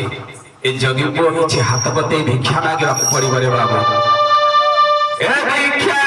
ए जगी को किछि हाथ पते भिक्षा मागे पड़िब रे बाबू ए भिक्षा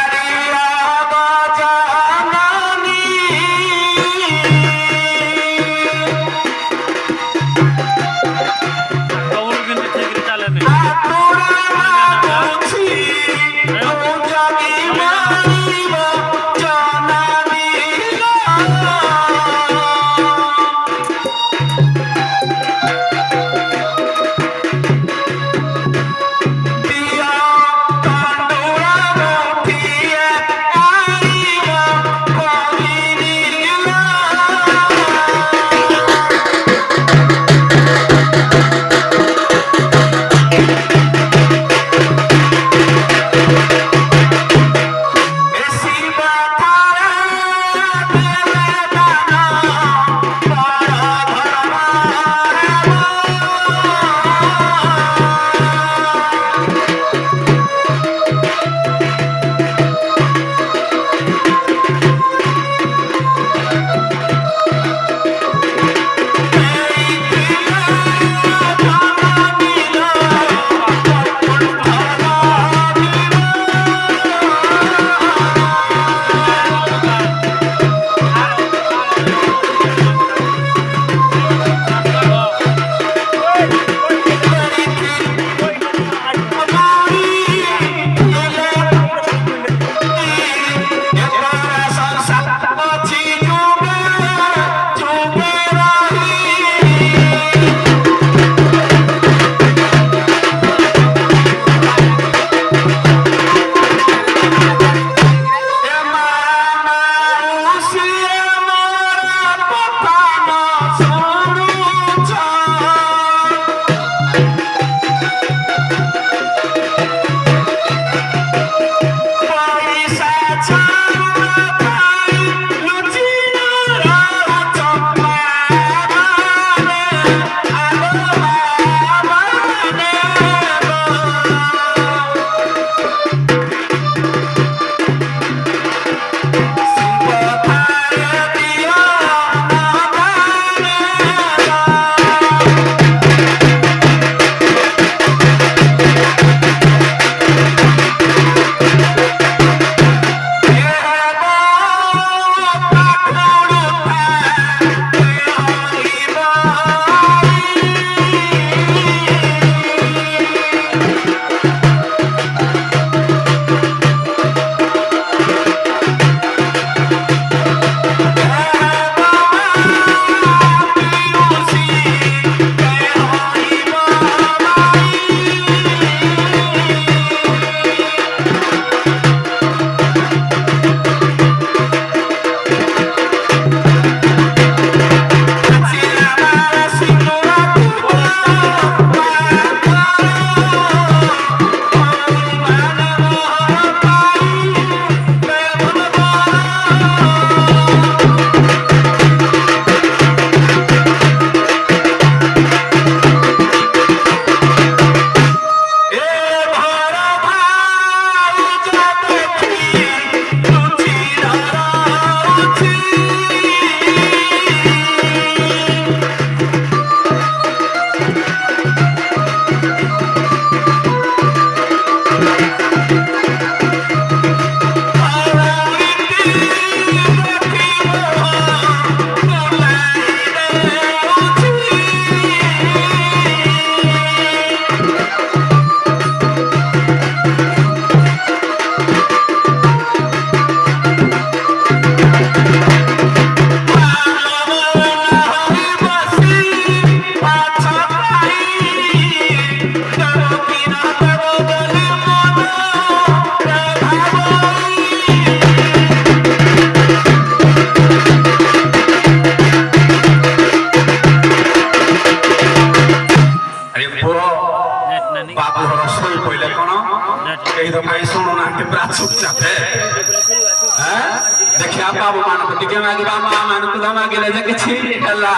देखिया बाबू मान टिके मागे बाबा मान को मागे जे किछि हला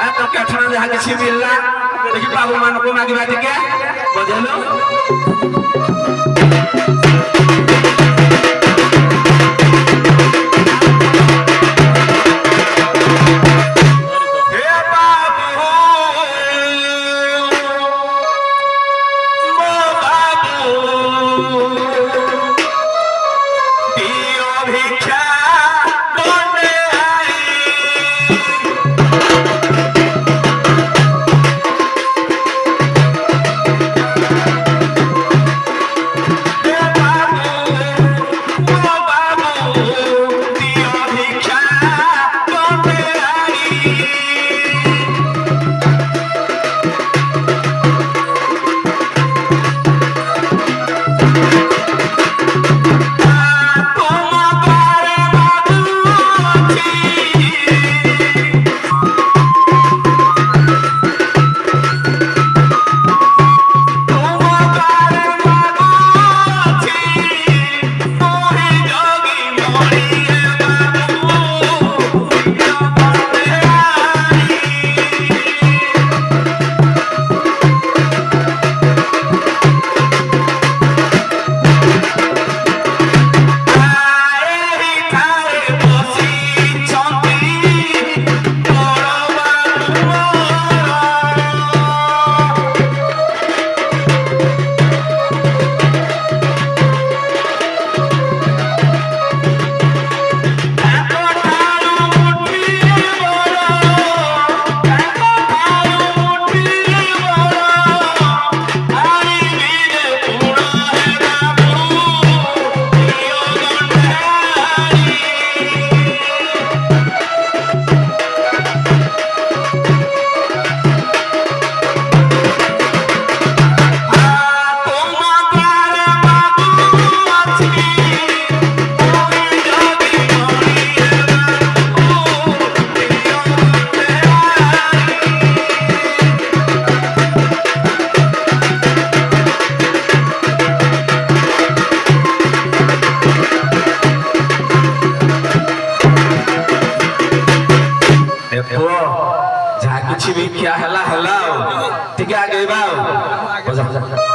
आ तो कठना जहा किछि मिलला देखि बाबू मान को मागे बाटे के बजलो हे बाबू ଏ ପୁଅ ଯାହା କିଛି ବି ଖିଆ ହେଲା ହେଲା ଆଉ ଟିକେ ଆଗେଇବା ଆଉ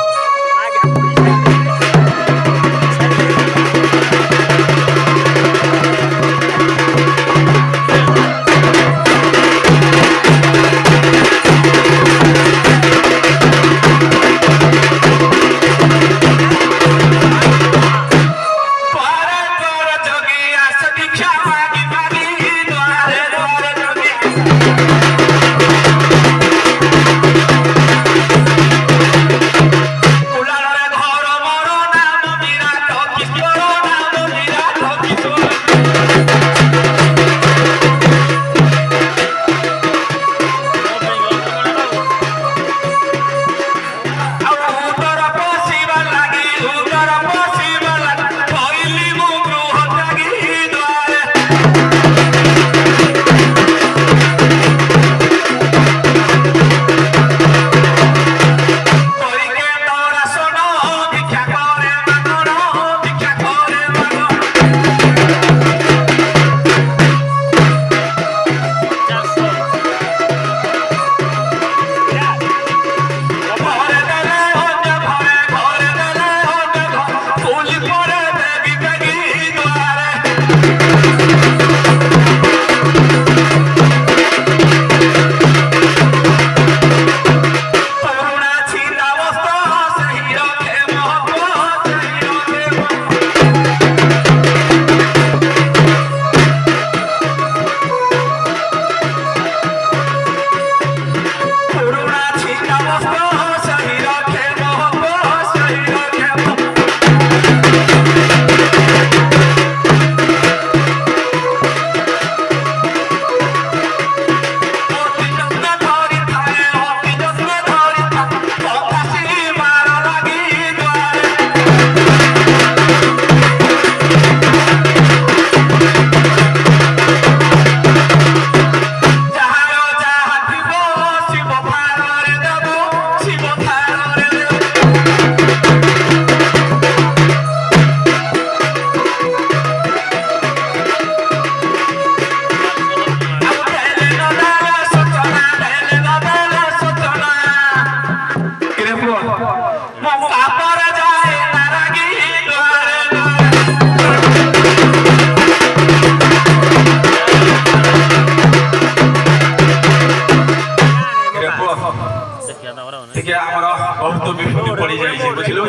ଟିକେ ଆମର ବହୁତ ବିପତ୍ତି ପଡି ଯାଇଛି ବୁଝିଲୁ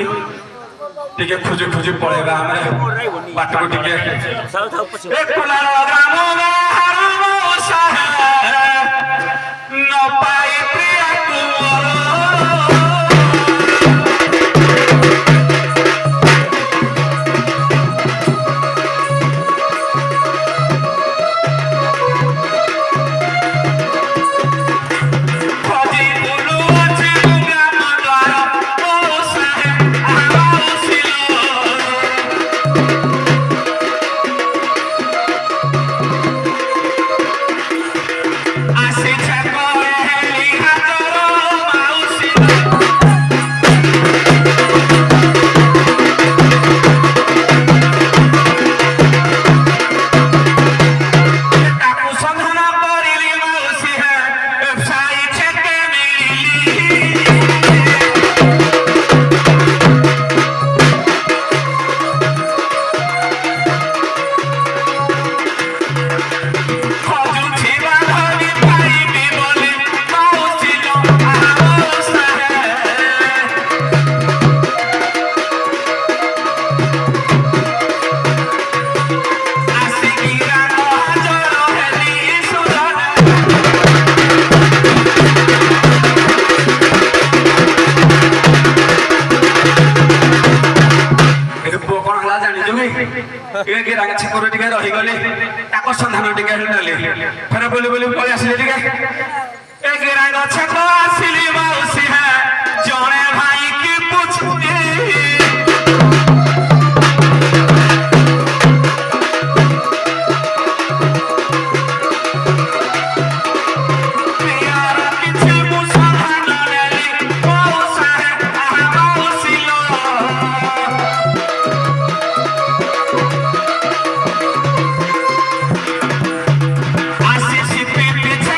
ଟିକେ ଖୋଜି ଖୋଜି ପଳେଇବା ଆମେ ବାଟକୁ ଟିକେ ଛକରେ ଟିକେ ରହିଗଲେ ତାଙ୍କ ସନ୍ଧାନ ଟିକେ ନେଲେ ଫେରେ ବୋଲି ବୋଲି ପଳେଇ ଆସିଲେ ଟିକେ ଏ ଗିରାଙ୍ଗ ଛକ ଆସିଲି ମାଉସୀ ଜଣେ ଭାଇ କି ପୁଛୁଏ Así si pipi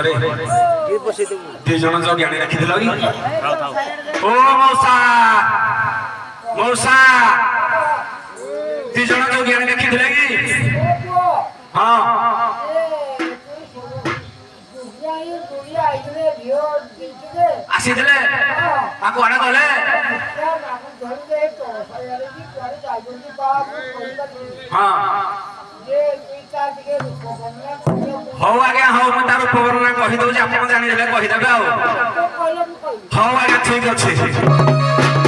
रे दी जन जो ज्ञानी रखिदिल कि ओ मौसा मौसा दी जन जो ज्ञानी रखिदिल कि हां आसी दिले ताको आना गले हां हो आज्ञा हो मैं तार उपवर्णना कहि दउ जे आपण जानि देले कहि देबे हो आज्ञा ठीक अछि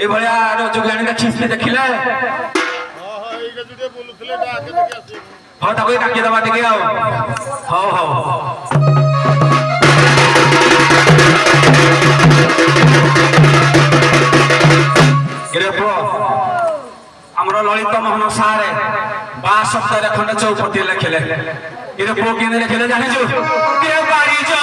ए भलिया जोगाणी का खिस्ती देखिले हां ए के जुडे बोलुथले डाके देखि आसी हां ताको डाके दबा देखि आओ हां हां रे प्रो हमरो ललित मोहन सारे बा शब्द रे खंड चौपटी लिखले रे प्रो केने लिखले जानि जो के बारी जो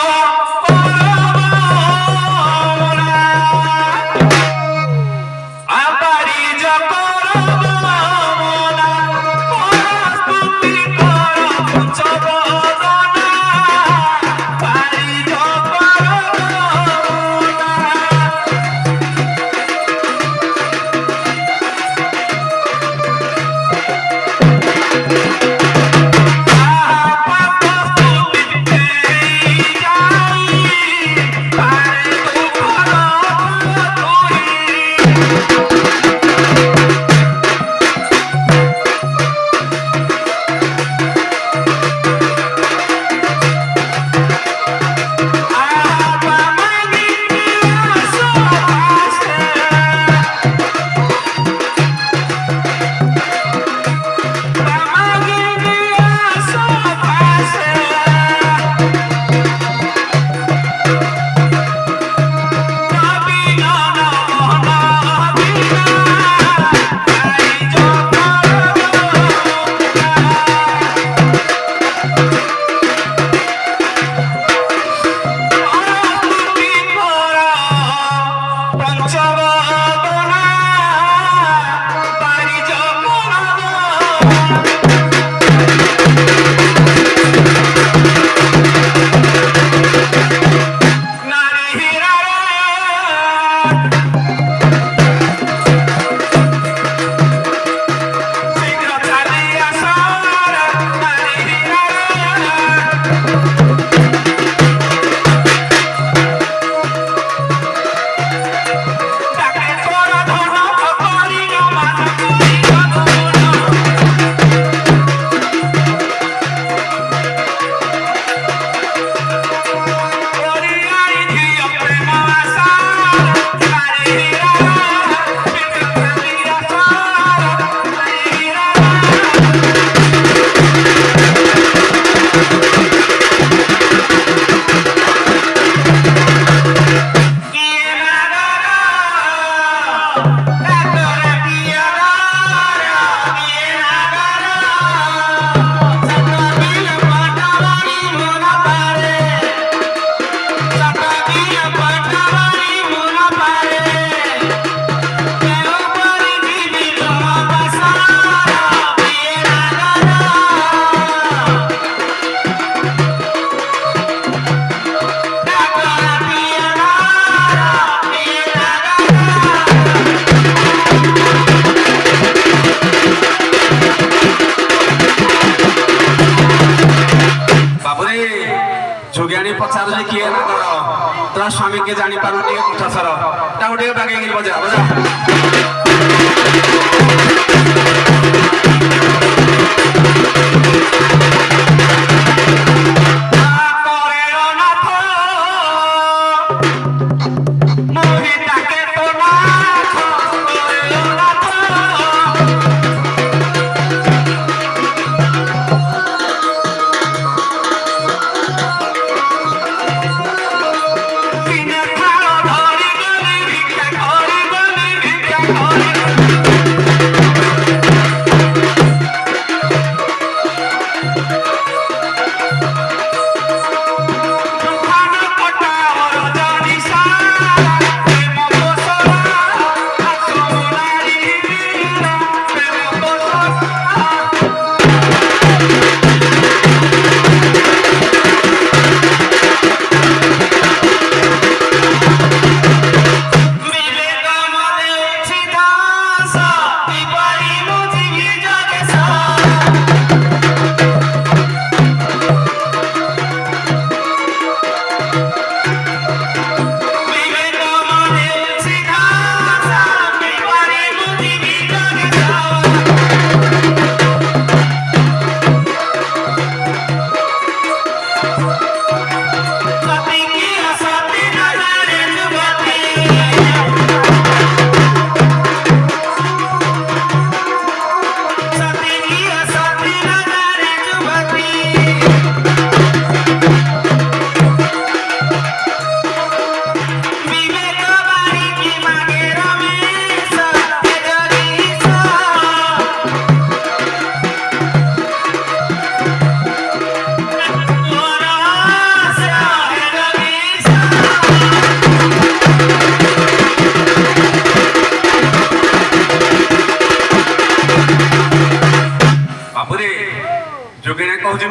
ତା ସ୍ୱାମୀ କେ ଜାଣି ପାରୁନି କଣ୍ଠସ୍ୱର ତାକୁ ଟିକେ ବାଗେଇକି ବଜା ବଜା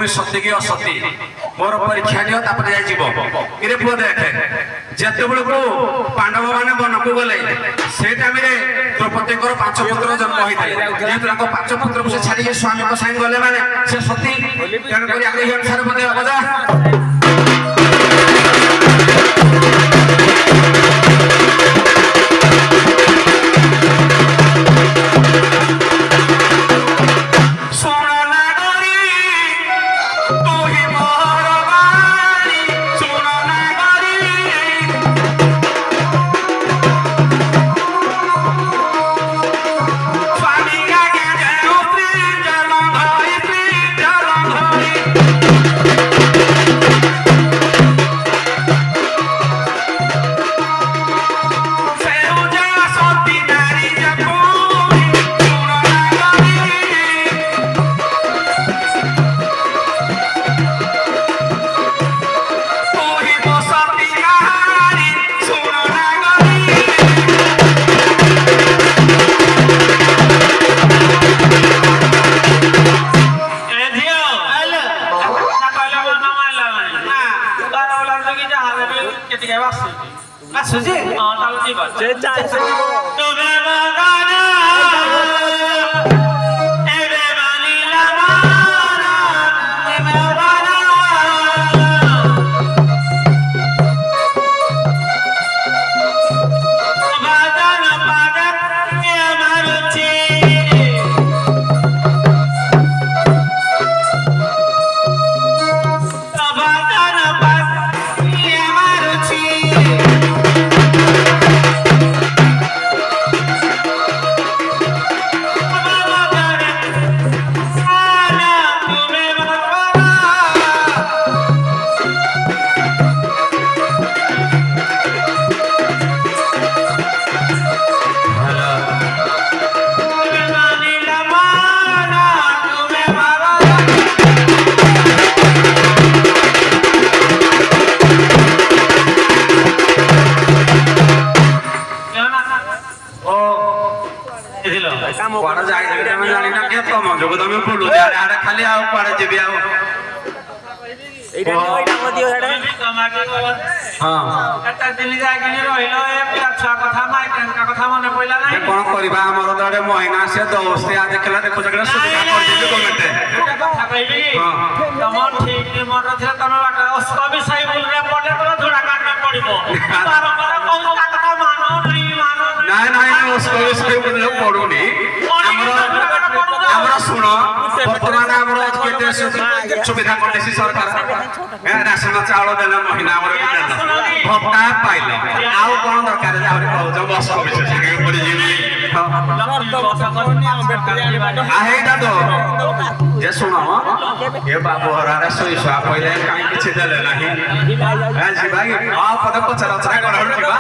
सत्य की असत्य मोर परीक्षा दियो तापर जाय जीवो इरे पुओ देखे जते बेल को पांडव माने वन को गले से टाइम रे द्रौपदी को पांच पुत्र जन्म होइतले जेतु को पांच पुत्र को से छाडी स्वामी को संग गले माने से सती जन करी आगे अनुसार बदे बजा हाँ ଛୁଆ କଥା ମାଇ ଟଙ୍କା କଥା ମନେ ପଇଲା ନାହିଁ କଣ କରିବା ଆମର ତ ଗୋଟେ ମହିନା ସେ ଦୋସ୍ତେ ଆ ଦେଖିଲା ଦେଖୁଛ କେଟା ସୁବିଧା କରିଦେଲି ଗଭର୍ଣ୍ଣମେଣ୍ଟ କଥା କହିବି ତମ ଠିକ ମନ ଥିଲା ତମ କବି ସାହି ବୁଲରେ ପଡେ ତମ ଧୁଡା କାଟରେ ପଡିବ ବାରମ୍ବାର କହୁଛ କଥା ମାନ ନାଇଁ ନାଇଁ କବି ବୁଲରେ ପଡୁନି ଆମର ଶୁଣ ବର୍ତ୍ତମାନ ଆମର କେତେ ସୁବିଧା କରିଦେଇଛି ସରକାର ରାସନ ଚାଉଳ ଦେଲେ ମହିନା ଆମର ଭତ୍ତା ପାଇଲ ଆଉ କଣ ଦରକାର ଆହୁରି କହୁଛ ବସ ବିଶେଷ ପଡିଯିବି ହେଇଟା ତ ଯେ ଶୁଣ ଏ ବାବୁ ହରାରେ ଶୋଇ ଶୁଆ ପଇଲେ କାହିଁ କିଛି ଦେଲେ ନାହିଁ ଯିବା କି ହଁ ପଦେ ପଚରା କର ଯିବା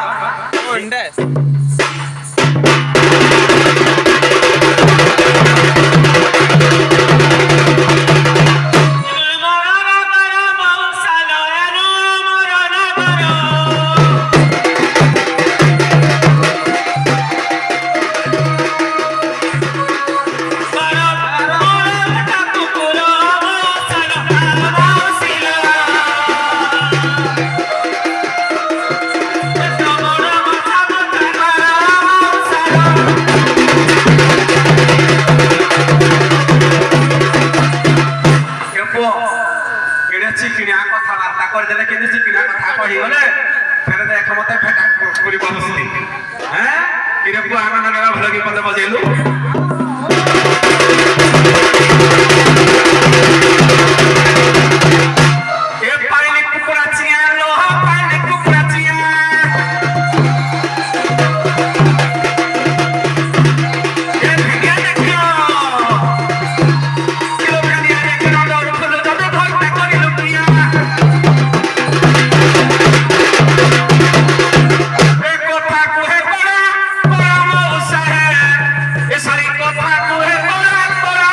চিকিণিয়া কথাবার্তা করে কিন্তু চিকিণিয়া কথা কহিগলে ফেরে দেখ মতে ফেটা করি বসলি হ্যাঁ কিরে পুয়া আনন্দ নেবা ভালো কি পদে বজাইলু এ পাইলে কুকুরা চিয়া লোহা পাইলে কুকুরা চিয়া এ ভিডিও দেখিও কিলো ভিডিও দেখিও দৌড় ফুলো যবে ভয়টা করিল প্রিয়া এ কথা কুহে বড়া বড়া মৌসা এ সারি কথা কুহে বড়া বড়া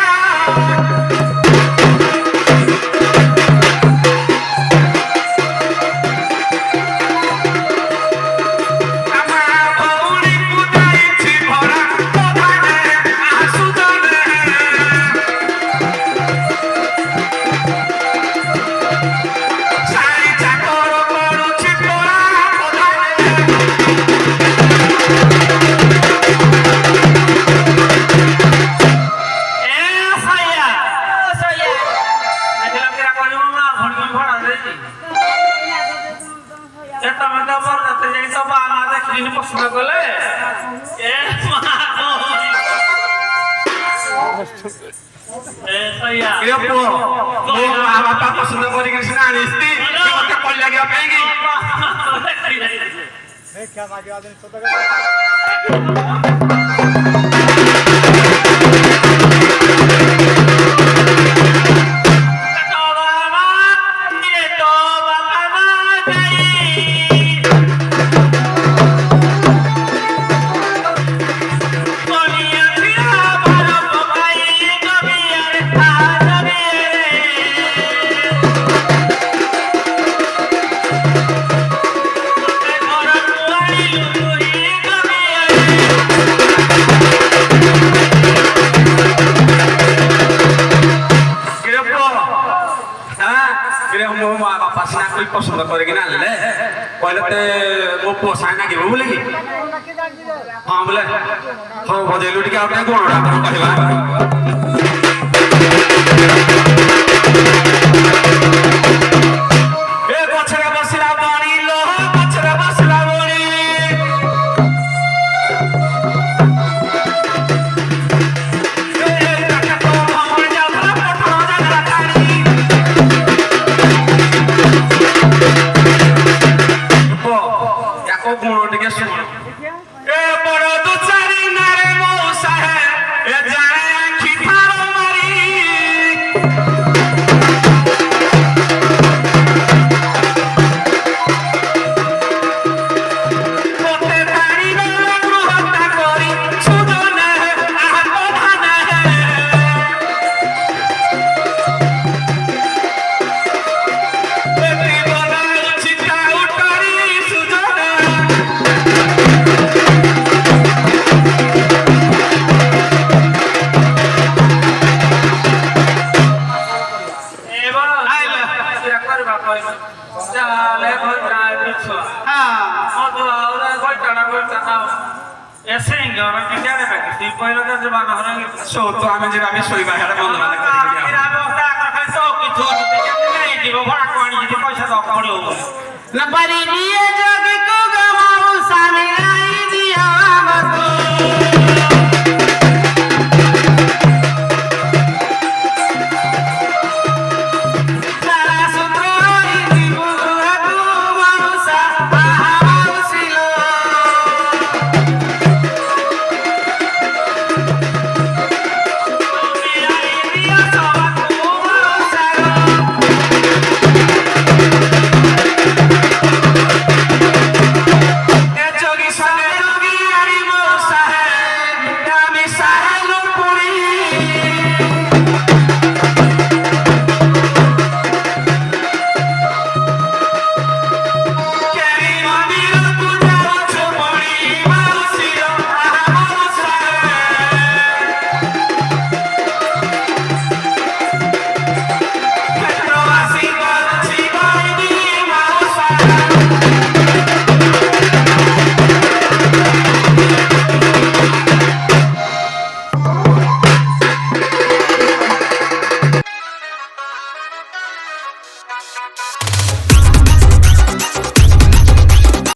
পছন্দ করলে বাপা পছন্দ করি সিনা আনিস কল লাগিয়া পাইকি পছন্দ করে কিনা আনলে কইলে মো পোষায় না কিবো বলে কি হ্যাঁ বলে হ্যাঁ বজাইলু টিকে আপনি কোনটা কহিবা এ পছরে বসিলা বাণী লোহ পছরে বসিলা বাণী গুণ টিকে শুন এ বড় দু চারি নারে মৌসা এ জানে আখি ঠার মারি কোতে পারি না গৃহতা করি সুজন আহ প্রধান এ বলা উচিত উঠারি সুজন ତା এসে গেল কি জানে বাকি তুই কইলো যে জবান হরে সো তো আমি যে আমি শোইবা হেলা বন্ধ মানে করি আমি ব্যবস্থা করে তো কিছু দিতে নাই দিব ভাড়া কোনি যদি পয়সা দাও পড়িও না পারি নিয়ে যোগী